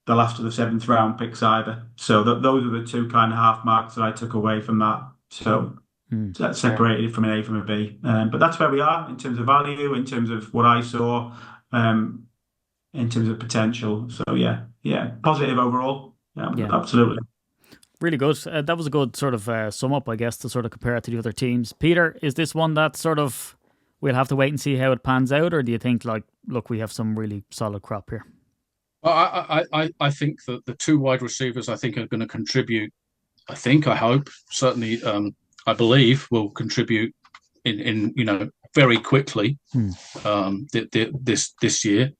last of the 7th round picks either. So those are the two kind of half marks that I took away from that. So that separated from an A from a B. But that's where we are in terms of value, in terms of what I saw, in terms of potential. So yeah, positive overall. Yeah, absolutely. Really good. That was a good sort of sum up, I guess, to sort of compare it to the other teams. Peter, is this one that sort of we'll have to wait and see how it pans out, or do you think look, we have some really solid crop here? I think that the two wide receivers I think are going to contribute. I hope, certainly, I believe will contribute in very quickly this year.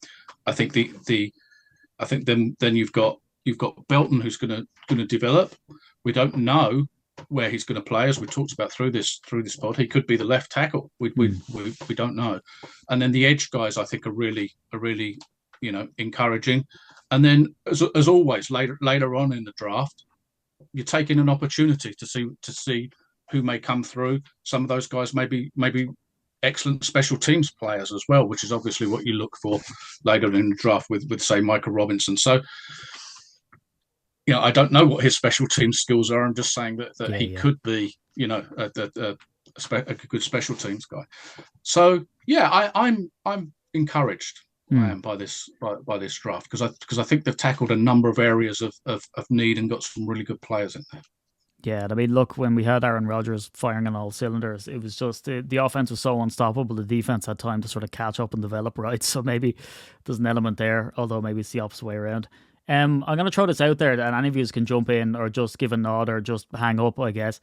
I think then you've got Belton who's going to develop. We don't know where he's going to play, as we talked about through this pod. He could be the left tackle. We don't know. And then the edge guys I think are really encouraging. And then as always later on in the draft, you're taking an opportunity to see who may come through. Some of those guys may be excellent special teams players as well, which is obviously what you look for later in the draft with say Michael Robinson. So I don't know what his special teams skills are. I'm just saying that he could be a good special teams guy. So yeah, I'm encouraged. I am by this draft because I think they've tackled a number of areas of need and got some really good players in there. Yeah, I mean, look, when we had Aaron Rodgers firing on all cylinders, it was just the offense was so unstoppable. The defense had time to sort of catch up and develop, right? So maybe there's an element there, although maybe it's the opposite way around. I'm going to throw this out there, and any of you can jump in or just give a nod or just hang up, I guess.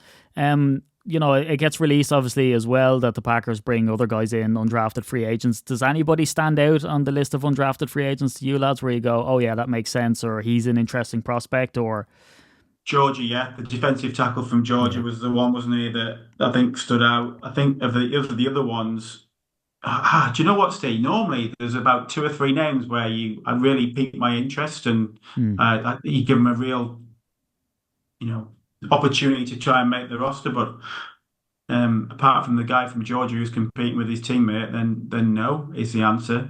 it gets released obviously as well that the Packers bring other guys in, undrafted free agents. Does anybody stand out on the list of undrafted free agents to you lads where you go, oh yeah, that makes sense, or he's an interesting prospect, or... Georgia, yeah, the defensive tackle from Georgia was the one, wasn't he, that I think stood out. I think of the other ones. Do you know what, Steve? Normally, there's about two or three names where I really piqued my interest, and you give them a real, opportunity to try and make the roster. But apart from the guy from Georgia who's competing with his teammate, then no is the answer.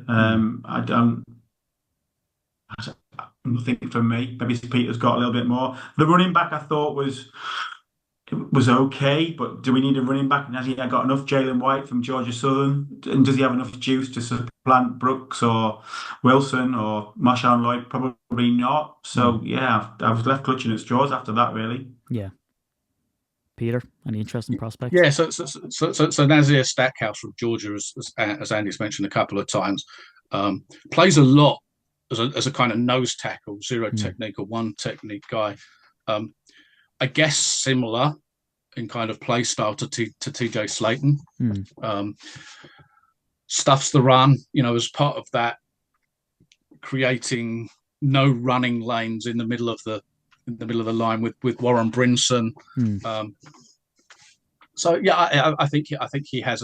Nothing from me. Maybe Peter's got a little bit more. The running back I thought was okay, but do we need a running back? And has he got enough Jalen White from Georgia Southern? And does he have enough juice to supplant Brooks or Wilson or Marshawn Lloyd? Probably not. So yeah, I was left clutching at straws after that, really. Yeah. Peter, any interesting prospects? Yeah, so Nazir Stackhouse from Georgia, as Andy's mentioned a couple of times, plays a lot as a kind of nose tackle, zero technique or one technique guy. I guess similar in kind of play style to TJ Slayton. Stuffs the run, as part of that, creating no running lanes in the middle of the line with Warren Brinson. So yeah, I think he has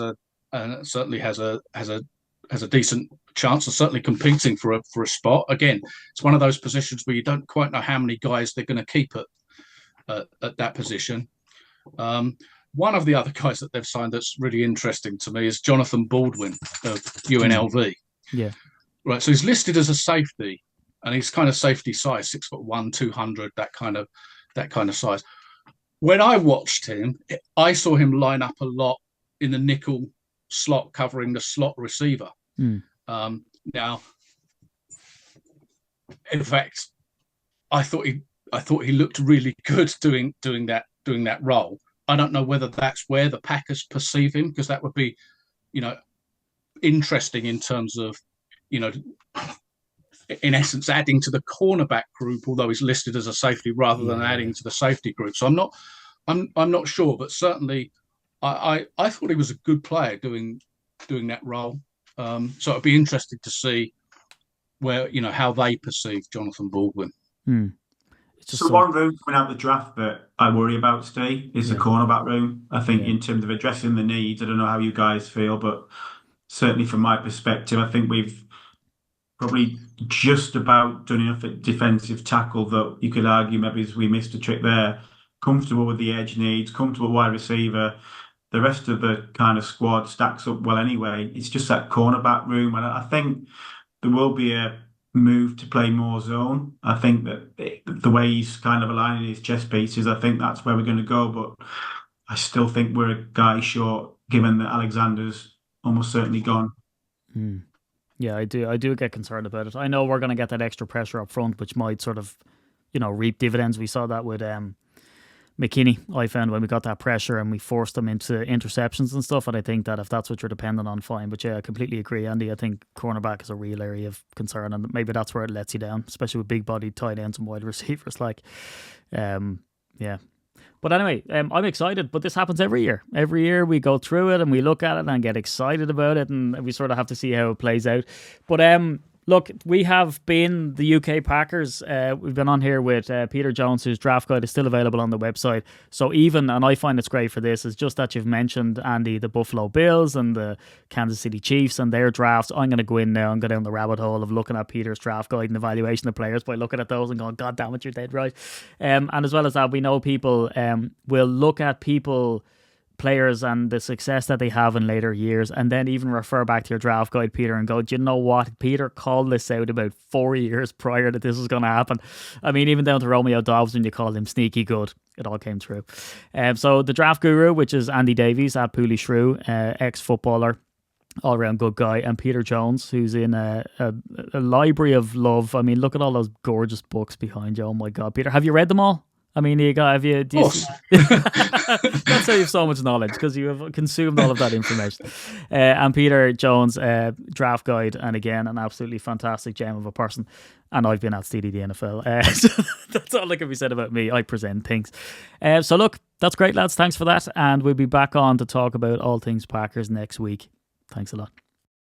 certainly has a decent chance of certainly competing for a spot. Again, it's one of those positions where you don't quite know how many guys they're going to keep at that position. One of the other guys that they've signed that's really interesting to me is Jonathan Baldwin of UNLV. Yeah. Right. So he's listed as a safety, and he's kind of safety size, 6'1", 200, that kind of size. When I watched him, I saw him line up a lot in the nickel slot, covering the slot receiver. Now, in fact, I thought he looked really good doing that role. I don't know whether that's where the Packers perceive him, because that would be, interesting in terms of, in essence, adding to the cornerback group, although he's listed as a safety rather than adding to the safety group. So I'm not sure, but certainly I thought he was a good player doing that role. So it'd be interesting to see where, how they perceive Jonathan Baldwin. So one room coming out the draft that I worry about, Steve, is the cornerback room. I think in terms of addressing the needs, I don't know how you guys feel, but certainly from my perspective, I think we've probably just about done enough at defensive tackle that you could argue maybe we missed a trick there. Comfortable with the edge needs, comfortable wide receiver. The rest of the kind of squad stacks up well anyway. It's just that cornerback room. And I think there will be a move to play more zone. I think that the way he's kind of aligning his chest pieces, I think that's where we're going to go. But I still think we're a guy short, given that Alexander's almost certainly gone. Yeah, I do get concerned about it. I know we're going to get that extra pressure up front, which might sort of, reap dividends. We saw that with McKinney, I found, when we got that pressure and we forced them into interceptions and stuff. And I think that if that's what you're dependent on, fine. But yeah, I completely agree, Andy. I think cornerback is a real area of concern, and maybe that's where it lets you down, especially with big-bodied tight ends and wide receivers. Yeah. But anyway, I'm excited, but this happens every year. Every year we go through it and we look at it and get excited about it, and we sort of have to see how it plays out. But look, we have been the UK Packers. We've been on here with Peter Jones, whose draft guide is still available on the website. So and I find it's great for this, is just that you've mentioned, Andy, the Buffalo Bills and the Kansas City Chiefs and their drafts. I'm going to go in now and go down the rabbit hole of looking at Peter's draft guide and evaluation of players by looking at those and going, God damn it, you're dead right. And as well as that, we know people will look at players and the success that they have in later years, and then even refer back to your draft guide, Peter, and go, do you know what? Peter called this out about 4 years prior that this was going to happen. I mean, even down to Romeo Dobbs, when you called him sneaky good, it all came true. So the draft guru, which is Andy Davies at Pooley Shrew, ex-footballer, all-around good guy, and Peter Jones, who's in a library of love. I mean, look at all those gorgeous books behind you. Oh my God, Peter, have you read them all? I mean, you got, have you, Of course. that's how you have so much knowledge, because you have consumed all of that information. And Peter Jones, draft guide, and again, an absolutely fantastic gem of a person. And I've been at STDD NFL. So that's all that can be said about me. I present things. So look, that's great, lads. Thanks for that. And we'll be back on to talk about all things Packers next week. Thanks a lot.